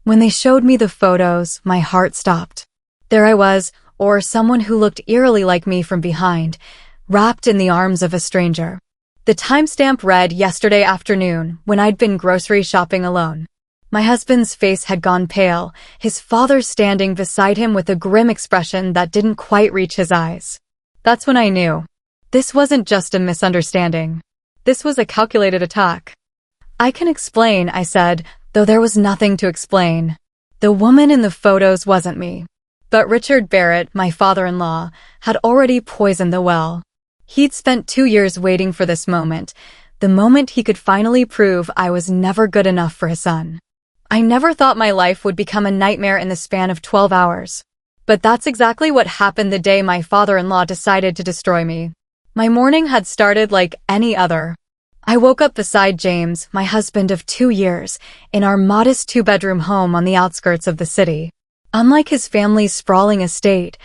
When they showed me the photos, my heart stopped. There I was, or someone who looked eerily like me from behind, wrapped in the arms of a stranger. The timestamp read yesterday afternoon, when I'd been grocery shopping alone. My husband's face had gone pale, his father standing beside him with a grim expression that didn't quite reach his eyes. That's when I knew. This wasn't just a misunderstanding. This was a calculated attack. I can explain, I said, though there was nothing to explain. The woman in the photos wasn't me. But Richard Barrett, my father-in-law, had already poisoned the well. He'd spent 2 years waiting for this moment, the moment he could finally prove I was never good enough for his son. I never thought my life would become a nightmare in the span of 12 hours. But that's exactly what happened the day my father-in-law decided to destroy me. My morning had started like any other. I woke up beside James, my husband of 2 years, in our modest 2-bedroom home on the outskirts of the city. Unlike his family's sprawling estate,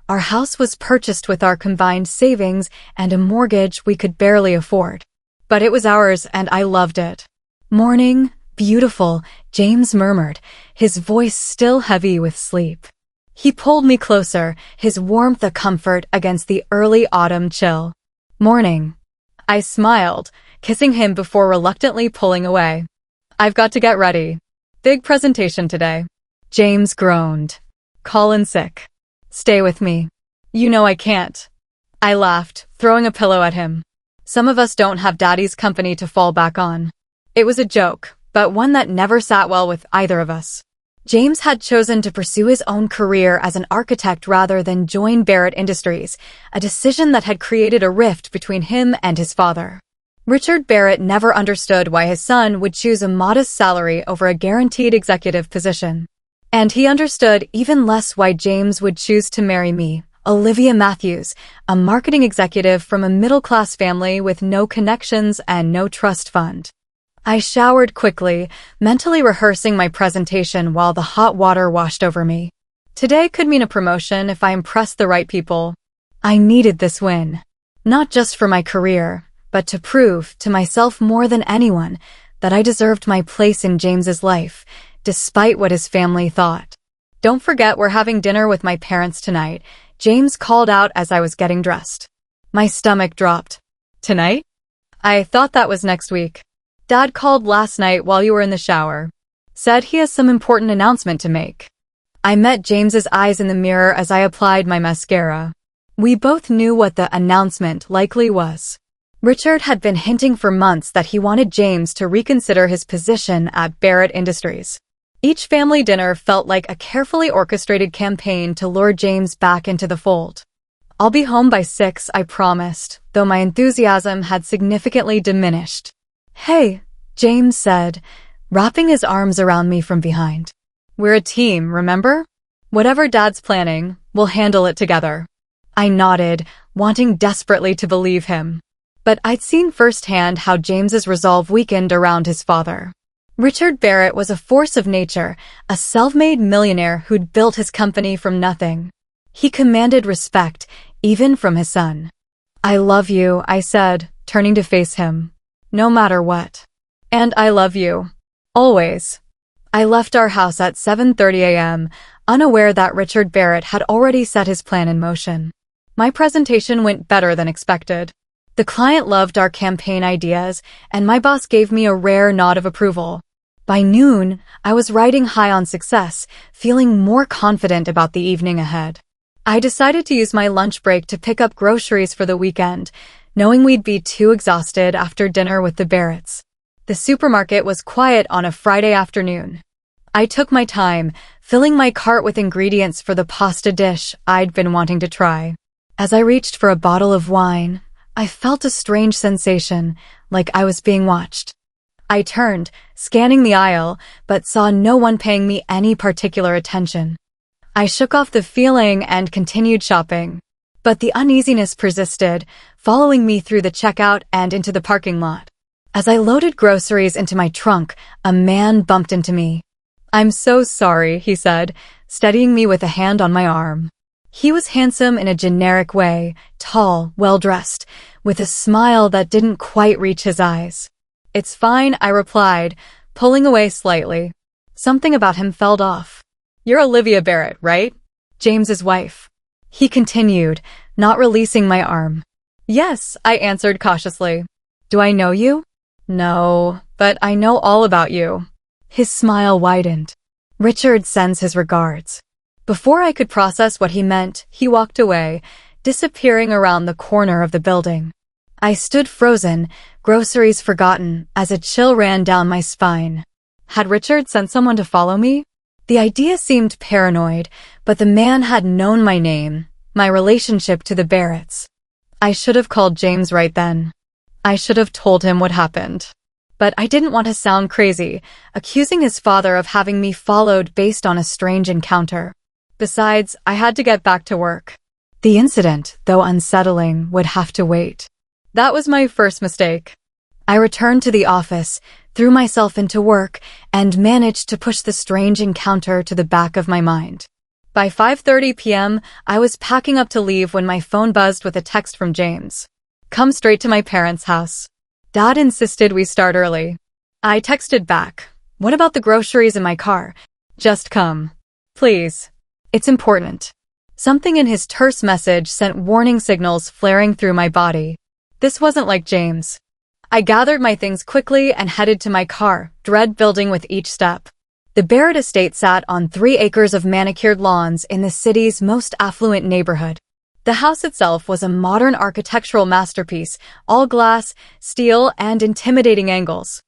our house was purchased with our combined savings and a mortgage we could barely afford. But it was ours and I loved it. Morning, beautiful, James murmured, his voice still heavy with sleep. He pulled me closer, his warmth a comfort against the early autumn chill. Morning. I smiled, kissing him before reluctantly pulling away. I've got to get ready. Big presentation today. James groaned. Call in sick. Stay with me. You know I can't. I laughed, throwing a pillow at him. Some of us don't have daddy's company to fall back on. It was a joke, but one that never sat well with either of us. James had chosen to pursue his own career as an architect rather than join Barrett Industries, a decision that had created a rift between him and his father. Richard Barrett never understood why his son would choose a modest salary over a guaranteed executive position. And he understood even less why James would choose to marry me, Olivia Matthews, a marketing executive from a middle-class family with no connections and no trust fund. I showered quickly, mentally rehearsing my presentation while the hot water washed over me. Today could mean a promotion if I impressed the right people. I needed this win. Not just for my career, but to prove to myself more than anyone that I deserved my place in James's life, despite what his family thought. Don't forget we're having dinner with my parents tonight, James called out as I was getting dressed. My stomach dropped. Tonight? I thought that was next week. Dad called last night while you were in the shower. Said he has some important announcement to make. I met James's eyes in the mirror as I applied my mascara. We both knew what the announcement likely was. Richard had been hinting for months that he wanted James to reconsider his position at Barrett Industries. Each family dinner felt like a carefully orchestrated campaign to lure James back into the fold. I'll be home by 6, I promised, though my enthusiasm had significantly diminished. Hey, James said, wrapping his arms around me from behind. We're a team, remember? Whatever Dad's planning, we'll handle it together. I nodded, wanting desperately to believe him. But I'd seen firsthand how James's resolve weakened around his father. Richard Barrett was a force of nature, a self-made millionaire who'd built his company from nothing. He commanded respect, even from his son. I love you, I said, turning to face him. No matter what. And I love you. Always. I left our house at 7:30 a.m., unaware that Richard Barrett had already set his plan in motion. My presentation went better than expected. The client loved our campaign ideas, and my boss gave me a rare nod of approval. By noon, I was riding high on success, feeling more confident about the evening ahead. I decided to use my lunch break to pick up groceries for the weekend, knowing we'd be too exhausted after dinner with the Barretts. The supermarket was quiet on a Friday afternoon. I took my time, filling my cart with ingredients for the pasta dish I'd been wanting to try. As I reached for a bottle of wine, I felt a strange sensation, like I was being watched. I turned, scanning the aisle, but saw no one paying me any particular attention. I shook off the feeling and continued shopping. But the uneasiness persisted, following me through the checkout and into the parking lot. As I loaded groceries into my trunk, a man bumped into me. I'm so sorry, he said, steadying me with a hand on my arm. He was handsome in a generic way, tall, well-dressed, with a smile that didn't quite reach his eyes. It's fine, I replied, pulling away slightly. Something about him fell off. "You're Olivia Barrett, right? James's wife." He continued, not releasing my arm. "Yes," I answered cautiously. "Do I know you?" "No, but I know all about you." His smile widened. "Richard sends his regards." Before I could process what he meant, he walked away, disappearing around the corner of the building. I stood frozen, groceries forgotten, as a chill ran down my spine. Had Richard sent someone to follow me? The idea seemed paranoid, but the man had known my name, my relationship to the Barretts. I should have called James right then. I should have told him what happened. But I didn't want to sound crazy, accusing his father of having me followed based on a strange encounter. Besides, I had to get back to work. The incident, though unsettling, would have to wait. That was my first mistake. I returned to the office, threw myself into work, and managed to push the strange encounter to the back of my mind. By 5:30 p.m., I was packing up to leave when my phone buzzed with a text from James. "Come straight to my parents' house." Dad insisted we start early. I texted back, "What about the groceries in my car? Just come. Please. It's important." Something in his terse message sent warning signals flaring through my body. This wasn't like James. I gathered my things quickly and headed to my car, dread building with each step. The Barrett estate sat on 3 acres of manicured lawns in the city's most affluent neighborhood. The house itself was a modern architectural masterpiece, all glass, steel, and intimidating angles.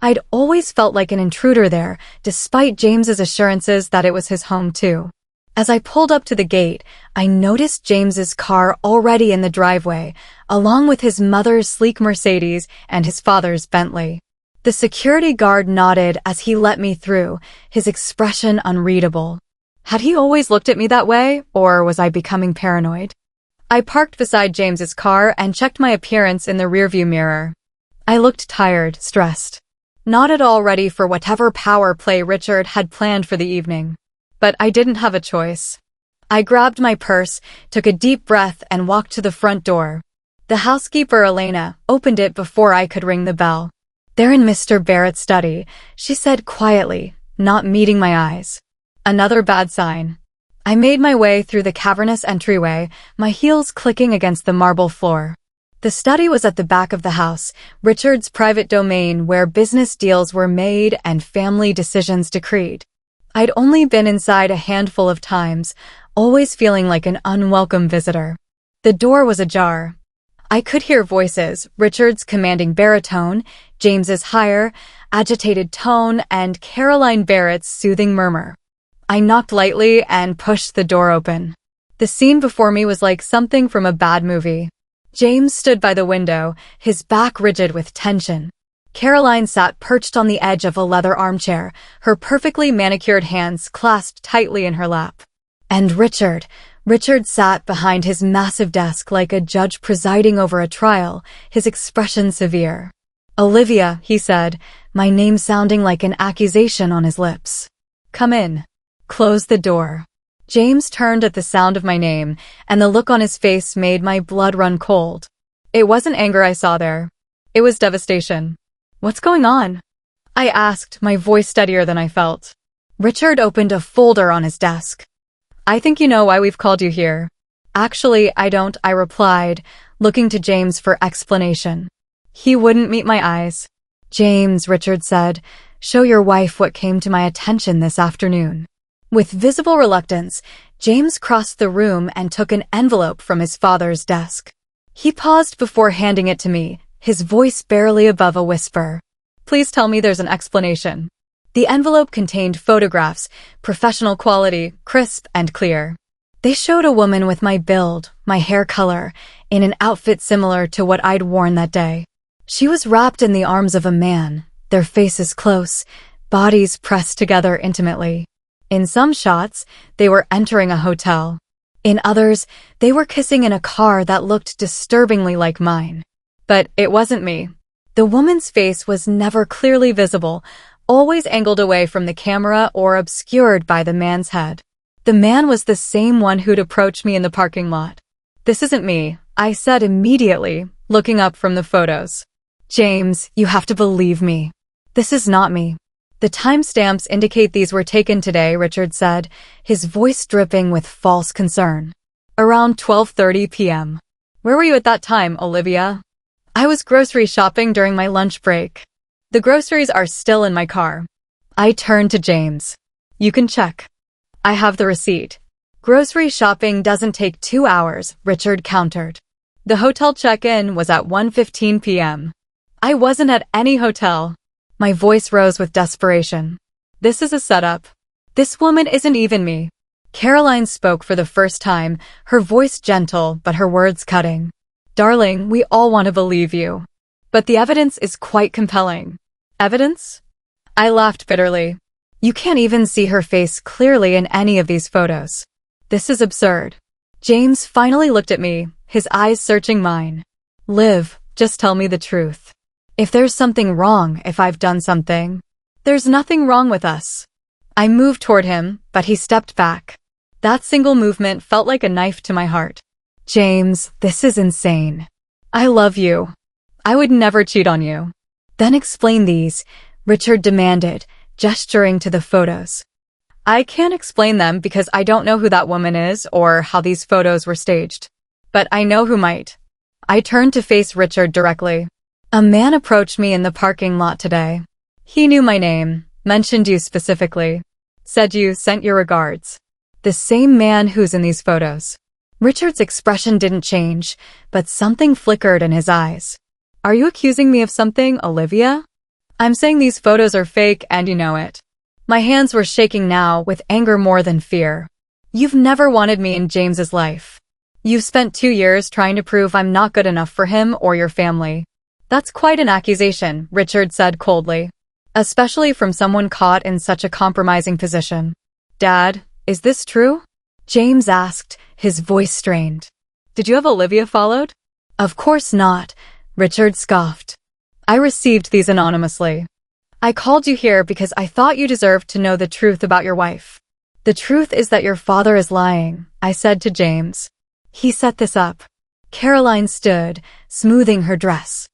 I'd always felt like an intruder there, despite James's assurances that it was his home too. As I pulled up to the gate, I noticed James's car already in the driveway, along with his mother's sleek Mercedes and his father's Bentley. The security guard nodded as he let me through, his expression unreadable. Had he always looked at me that way, or was I becoming paranoid? I parked beside James's car and checked my appearance in the rearview mirror. I looked tired, stressed. Not at all ready for whatever power play Richard had planned for the evening. But I didn't have a choice. I grabbed my purse, took a deep breath, and walked to the front door. The housekeeper, Elena, opened it before I could ring the bell. "They're in Mr. Barrett's study," she said quietly, not meeting my eyes. Another bad sign. I made my way through the cavernous entryway, my heels clicking against the marble floor. The study was at the back of the house, Richard's private domain where business deals were made and family decisions decreed. I'd only been inside a handful of times, always feeling like an unwelcome visitor. The door was ajar. I could hear voices, Richard's commanding baritone, James's higher, agitated tone, and Caroline Barrett's soothing murmur. I knocked lightly and pushed the door open. The scene before me was like something from a bad movie. James stood by the window, his back rigid with tension. Caroline sat perched on the edge of a leather armchair, her perfectly manicured hands clasped tightly in her lap. And Richard sat behind his massive desk like a judge presiding over a trial, his expression severe. "Olivia," he said, my name sounding like an accusation on his lips. "Come in." Close the door. James turned at the sound of my name, and the look on his face made my blood run cold. It wasn't anger I saw there. It was devastation. "What's going on?" I asked, my voice steadier than I felt. Richard opened a folder on his desk. "I think you know why we've called you here." "Actually, I don't," I replied, looking to James for explanation. He wouldn't meet my eyes. "James," Richard said, "show your wife what came to my attention this afternoon." With visible reluctance, James crossed the room and took an envelope from his father's desk. He paused before handing it to me, his voice barely above a whisper. "Please tell me there's an explanation." The envelope contained photographs, professional quality, crisp and clear. They showed a woman with my build, my hair color, in an outfit similar to what I'd worn that day. She was wrapped in the arms of a man, their faces close, bodies pressed together intimately. In some shots, they were entering a hotel. In others, they were kissing in a car that looked disturbingly like mine. But it wasn't me. The woman's face was never clearly visible, always angled away from the camera or obscured by the man's head. The man was the same one who'd approached me in the parking lot. "This isn't me," I said immediately, looking up from the photos. "James, you have to believe me. This is not me." The timestamps indicate these were taken today, Richard said, his voice dripping with false concern. Around 12:30 p.m. Where were you at that time, Olivia? I was grocery shopping during my lunch break. The groceries are still in my car. I turned to James. You can check. I have the receipt. Grocery shopping doesn't take 2 hours, Richard countered. The hotel check-in was at 1:15 p.m. I wasn't at any hotel. My voice rose with desperation. This is a setup. This woman isn't even me. Caroline spoke for the first time, her voice gentle but her words cutting. Darling, we all want to believe you. But the evidence is quite compelling. Evidence? I laughed bitterly. You can't even see her face clearly in any of these photos. This is absurd. James finally looked at me, his eyes searching mine. Liv, just tell me the truth. If there's something wrong, if I've done something, there's nothing wrong with us. I moved toward him, but he stepped back. That single movement felt like a knife to my heart. James, this is insane. I love you. I would never cheat on you. Then explain these, Richard demanded, gesturing to the photos. I can't explain them because I don't know who that woman is or how these photos were staged. But I know who might. I turned to face Richard directly. A man approached me in the parking lot today. He knew my name, mentioned you specifically, said you sent your regards. The same man who's in these photos. Richard's expression didn't change, but something flickered in his eyes. Are you accusing me of something, Olivia? I'm saying these photos are fake and you know it. My hands were shaking now with anger more than fear. You've never wanted me in James's life. You've spent 2 years trying to prove I'm not good enough for him or your family. That's quite an accusation, Richard said coldly. Especially from someone caught in such a compromising position. Dad, is this true? James asked, his voice strained. Did you have Olivia followed? Of course not, Richard scoffed. I received these anonymously. I called you here because I thought you deserved to know the truth about your wife. The truth is that your father is lying, I said to James. He set this up. Caroline stood, smoothing her dress.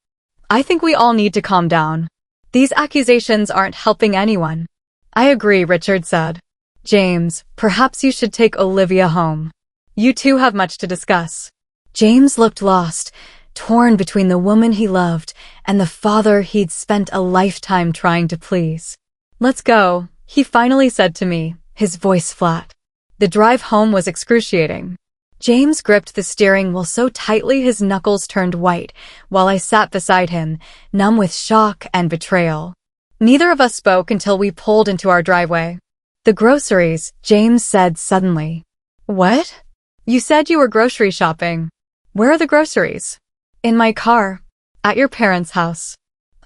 I think we all need to calm down. These accusations aren't helping anyone. I agree, Richard said. James, perhaps you should take Olivia home. You two have much to discuss. James looked lost, torn between the woman he loved and the father he'd spent a lifetime trying to please. Let's go, he finally said to me, his voice flat. The drive home was excruciating. James gripped the steering wheel so tightly his knuckles turned white, while I sat beside him, numb with shock and betrayal. Neither of us spoke until we pulled into our driveway. The groceries, James said suddenly. What? You said you were grocery shopping. Where are the groceries? In my car. At your parents' house.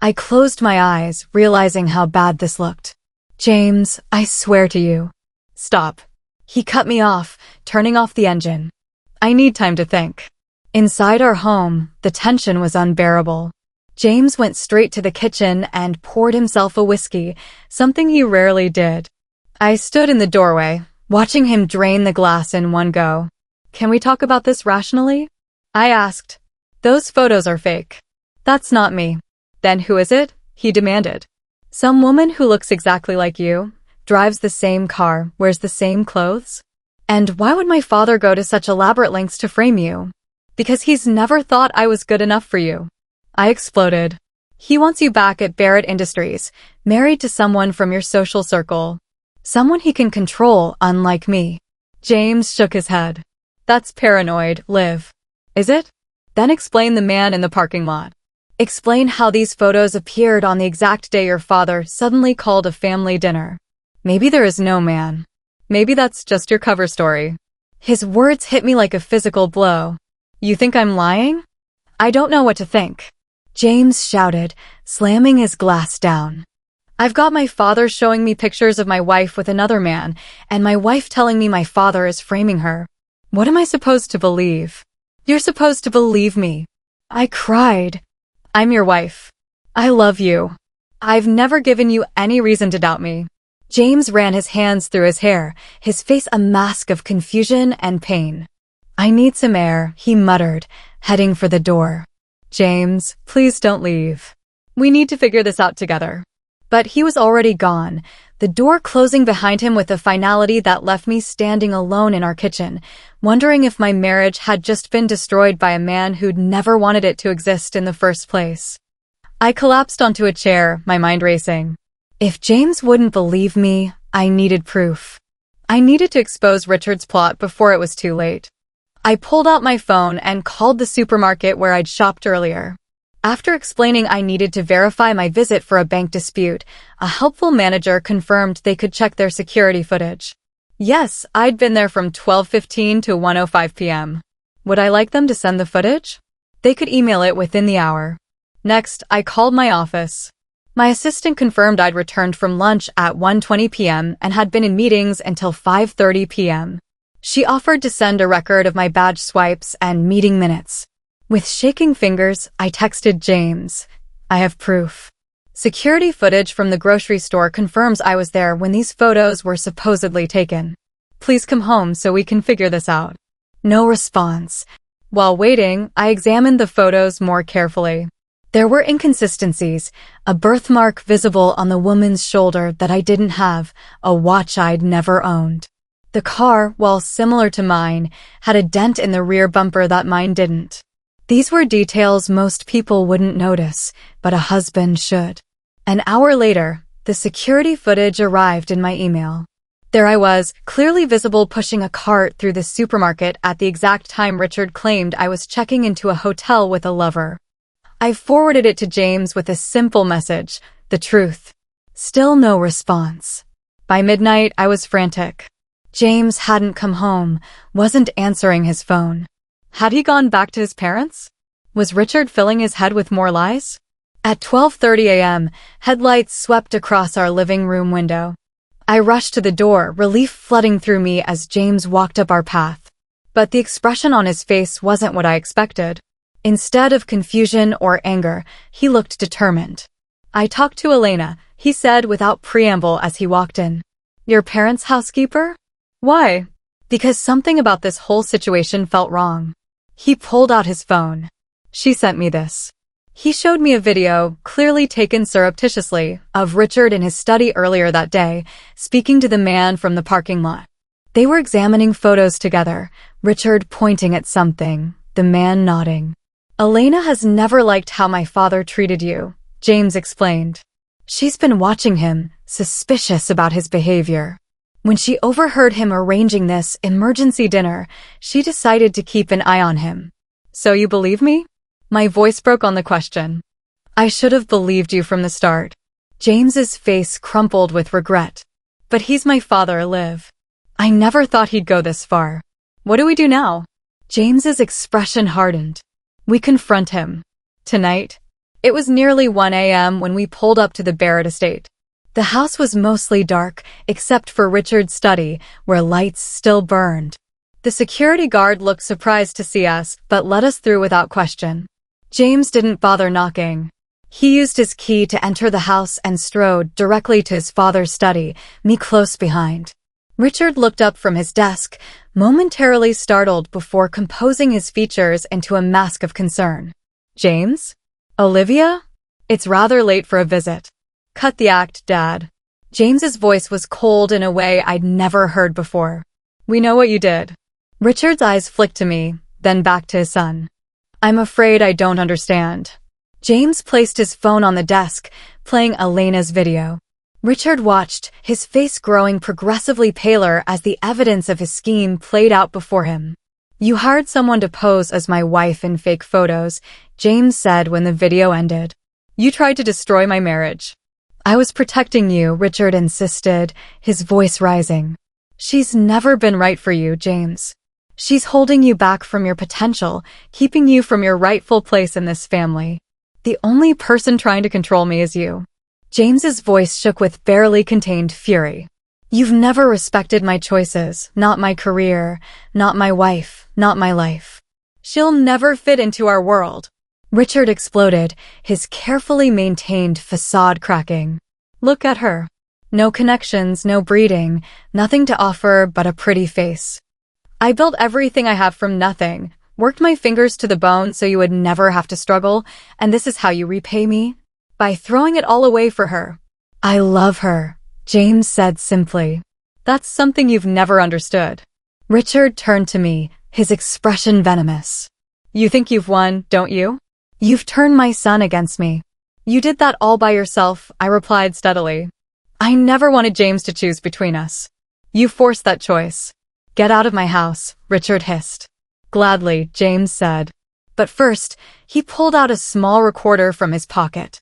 I closed my eyes, realizing how bad this looked. James, I swear to you. Stop. He cut me off, turning off the engine. I need time to think. Inside our home, the tension was unbearable. James went straight to the kitchen and poured himself a whiskey, something he rarely did. I stood in the doorway, watching him drain the glass in one go. Can we talk about this rationally? I asked. Those photos are fake. That's not me. Then who is it? He demanded. Some woman who looks exactly like you, drives the same car, wears the same clothes. And why would my father go to such elaborate lengths to frame you? Because he's never thought I was good enough for you. I exploded. He wants you back at Barrett Industries, married to someone from your social circle. Someone he can control, unlike me. James shook his head. That's paranoid, Liv. Is it? Then explain the man in the parking lot. Explain how these photos appeared on the exact day your father suddenly called a family dinner. Maybe there is no man. Maybe that's just your cover story. His words hit me like a physical blow. You think I'm lying? I don't know what to think. James shouted, slamming his glass down. I've got my father showing me pictures of my wife with another man, and my wife telling me my father is framing her. What am I supposed to believe? You're supposed to believe me. I cried. I'm your wife. I love you. I've never given you any reason to doubt me. James ran his hands through his hair, his face a mask of confusion and pain. I need some air, he muttered, heading for the door. James, please don't leave. We need to figure this out together. But he was already gone, the door closing behind him with a finality that left me standing alone in our kitchen, wondering if my marriage had just been destroyed by a man who'd never wanted it to exist in the first place. I collapsed onto a chair, my mind racing. If James wouldn't believe me, I needed proof. I needed to expose Richard's plot before it was too late. I pulled out my phone and called the supermarket where I'd shopped earlier. After explaining I needed to verify my visit for a bank dispute, a helpful manager confirmed they could check their security footage. Yes, I'd been there from 12:15 to 1:05 p.m. Would I like them to send the footage? They could email it within the hour. Next, I called my office. My assistant confirmed I'd returned from lunch at 1:20 p.m. and had been in meetings until 5:30 p.m. She offered to send a record of my badge swipes and meeting minutes. With shaking fingers, I texted James. I have proof. Security footage from the grocery store confirms I was there when these photos were supposedly taken. Please come home so we can figure this out. No response. While waiting, I examined the photos more carefully. There were inconsistencies, a birthmark visible on the woman's shoulder that I didn't have, a watch I'd never owned. The car, while similar to mine, had a dent in the rear bumper that mine didn't. These were details most people wouldn't notice, but a husband should. An hour later, the security footage arrived in my email. There I was, clearly visible pushing a cart through the supermarket at the exact time Richard claimed I was checking into a hotel with a lover. I forwarded it to James with a simple message, the truth. Still no response. By midnight, I was frantic. James hadn't come home, wasn't answering his phone. Had he gone back to his parents? Was Richard filling his head with more lies? At 12:30 a.m., headlights swept across our living room window. I rushed to the door, relief flooding through me as James walked up our path. But the expression on his face wasn't what I expected. Instead of confusion or anger, he looked determined. I talked to Elena, he said without preamble as he walked in. Your parents' housekeeper? Why? Because something about this whole situation felt wrong. He pulled out his phone. She sent me this. He showed me a video, clearly taken surreptitiously, of Richard in his study earlier that day, speaking to the man from the parking lot. They were examining photos together, Richard pointing at something, the man nodding. Elena has never liked how my father treated you, James explained. She's been watching him, suspicious about his behavior. When she overheard him arranging this emergency dinner, she decided to keep an eye on him. So you believe me? My voice broke on the question. I should have believed you from the start. James's face crumpled with regret. But he's my father, Liv. I never thought he'd go this far. What do we do now? James's expression hardened. We confront him. Tonight? It was nearly 1 a.m. when we pulled up to the Barrett estate. The house was mostly dark, except for Richard's study, where lights still burned. The security guard looked surprised to see us, but let us through without question. James didn't bother knocking. He used his key to enter the house and strode directly to his father's study, me close behind. Richard looked up from his desk, momentarily startled before composing his features into a mask of concern. James? Olivia? It's rather late for a visit. Cut the act, Dad. James's voice was cold in a way I'd never heard before. We know what you did. Richard's eyes flicked to me, then back to his son. I'm afraid I don't understand. James placed his phone on the desk, playing Elena's video. Richard watched, his face growing progressively paler as the evidence of his scheme played out before him. You hired someone to pose as my wife in fake photos, James said when the video ended. You tried to destroy my marriage. I was protecting you, Richard insisted, his voice rising. She's never been right for you, James. She's holding you back from your potential, keeping you from your rightful place in this family. The only person trying to control me is you. James's voice shook with barely contained fury. You've never respected my choices, not my career, not my wife, not my life. She'll never fit into our world. Richard exploded, his carefully maintained facade cracking. Look at her. No connections, no breeding, nothing to offer but a pretty face. I built everything I have from nothing, worked my fingers to the bone so you would never have to struggle, and this is how you repay me? By throwing it all away for her. I love her, James said simply. That's something you've never understood. Richard turned to me, his expression venomous. You think you've won, don't you? You've turned my son against me. You did that all by yourself, I replied steadily. I never wanted James to choose between us. You forced that choice. Get out of my house, Richard hissed. Gladly, James said. But first, he pulled out a small recorder from his pocket.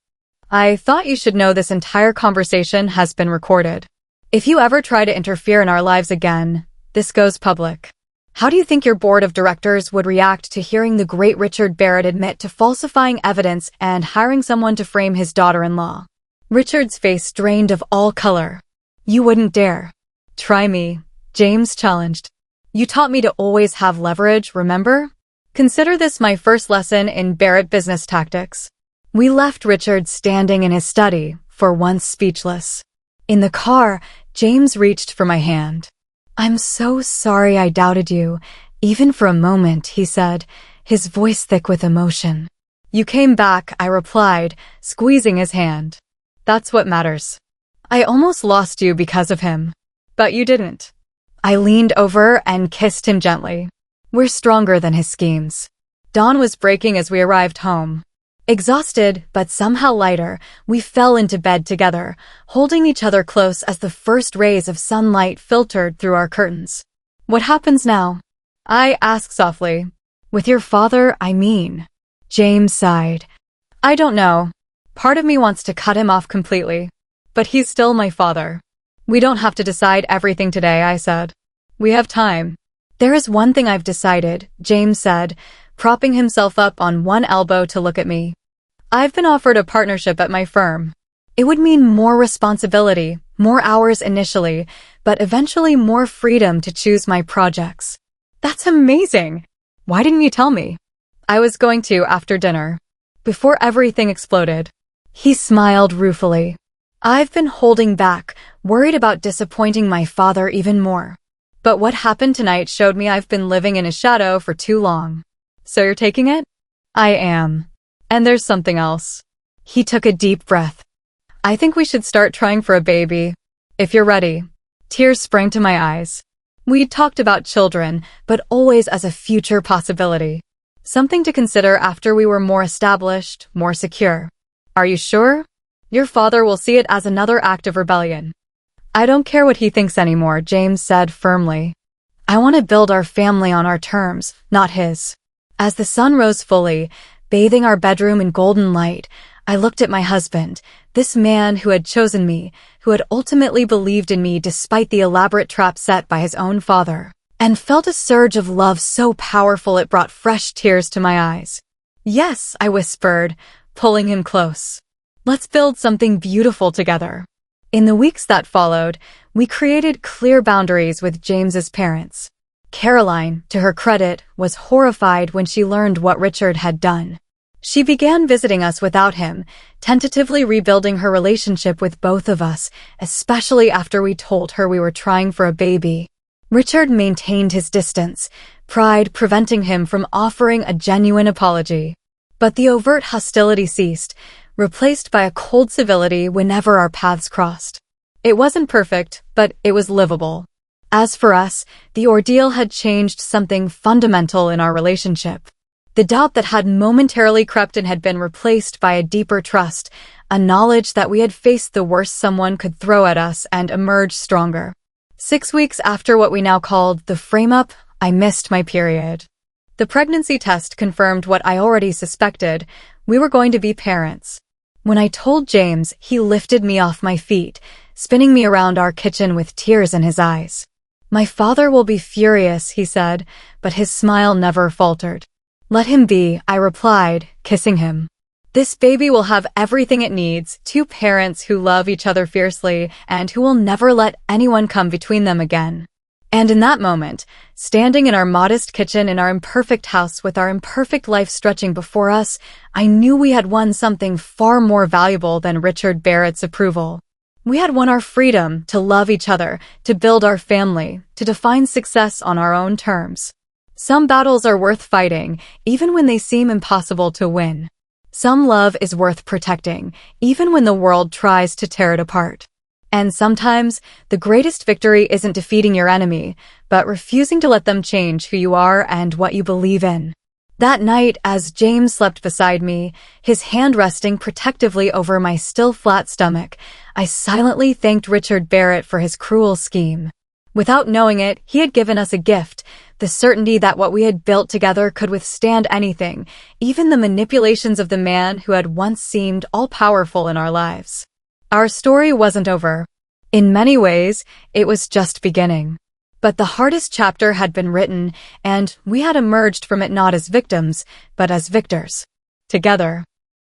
I thought you should know this entire conversation has been recorded. If you ever try to interfere in our lives again, this goes public. How do you think your board of directors would react to hearing the great Richard Barrett admit to falsifying evidence and hiring someone to frame his daughter-in-law? Richard's face drained of all color. You wouldn't dare. Try me, James challenged. You taught me to always have leverage, remember? Consider this my first lesson in Barrett business tactics. We left Richard standing in his study, for once speechless. In the car, James reached for my hand. I'm so sorry I doubted you, even for a moment, he said, his voice thick with emotion. You came back, I replied, squeezing his hand. That's what matters. I almost lost you because of him. But you didn't. I leaned over and kissed him gently. We're stronger than his schemes. Dawn was breaking as we arrived home. Exhausted, but somehow lighter, we fell into bed together, holding each other close as the first rays of sunlight filtered through our curtains. What happens now? I asked softly. With your father, I mean. James sighed. I don't know. Part of me wants to cut him off completely. But he's still my father. We don't have to decide everything today, I said. We have time. There is one thing I've decided, James said, propping himself up on one elbow to look at me. I've been offered a partnership at my firm. It would mean more responsibility, more hours initially, but eventually more freedom to choose my projects. That's amazing! Why didn't you tell me? I was going to after dinner. Before everything exploded. He smiled ruefully. I've been holding back, worried about disappointing my father even more. But what happened tonight showed me I've been living in his shadow for too long. So you're taking it? I am. And there's something else. He took a deep breath. I think we should start trying for a baby. If you're ready. Tears sprang to my eyes. We'd talked about children, but always as a future possibility. Something to consider after we were more established, more secure. Are you sure? Your father will see it as another act of rebellion. I don't care what he thinks anymore, James said firmly. I want to build our family on our terms, not his. As the sun rose fully, bathing our bedroom in golden light, I looked at my husband, this man who had chosen me, who had ultimately believed in me despite the elaborate trap set by his own father, and felt a surge of love so powerful it brought fresh tears to my eyes. Yes, I whispered, pulling him close. Let's build something beautiful together. In the weeks that followed, we created clear boundaries with James's parents. Caroline, to her credit, was horrified when she learned what Richard had done. She began visiting us without him, tentatively rebuilding her relationship with both of us, especially after we told her we were trying for a baby. Richard maintained his distance, pride preventing him from offering a genuine apology. But the overt hostility ceased, replaced by a cold civility whenever our paths crossed. It wasn't perfect, but it was livable. As for us, the ordeal had changed something fundamental in our relationship. The doubt that had momentarily crept in had been replaced by a deeper trust, a knowledge that we had faced the worst someone could throw at us and emerged stronger. 6 weeks after what we now called the frame-up, I missed my period. The pregnancy test confirmed what I already suspected. We were going to be parents. When I told James, he lifted me off my feet, spinning me around our kitchen with tears in his eyes. My father will be furious, he said, but his smile never faltered. Let him be, I replied, kissing him. This baby will have everything it needs, 2 parents who love each other fiercely and who will never let anyone come between them again. And in that moment, standing in our modest kitchen in our imperfect house with our imperfect life stretching before us, I knew we had won something far more valuable than Richard Barrett's approval. We had won our freedom to love each other, to build our family, to define success on our own terms. Some battles are worth fighting, even when they seem impossible to win. Some love is worth protecting, even when the world tries to tear it apart. And sometimes, the greatest victory isn't defeating your enemy, but refusing to let them change who you are and what you believe in. That night, as James slept beside me, his hand resting protectively over my still flat stomach, I silently thanked Richard Barrett for his cruel scheme. Without knowing it, he had given us a gift, the certainty that what we had built together could withstand anything, even the manipulations of the man who had once seemed all-powerful in our lives. Our story wasn't over. In many ways, it was just beginning. But the hardest chapter had been written, and we had emerged from it not as victims, but as victors. Together.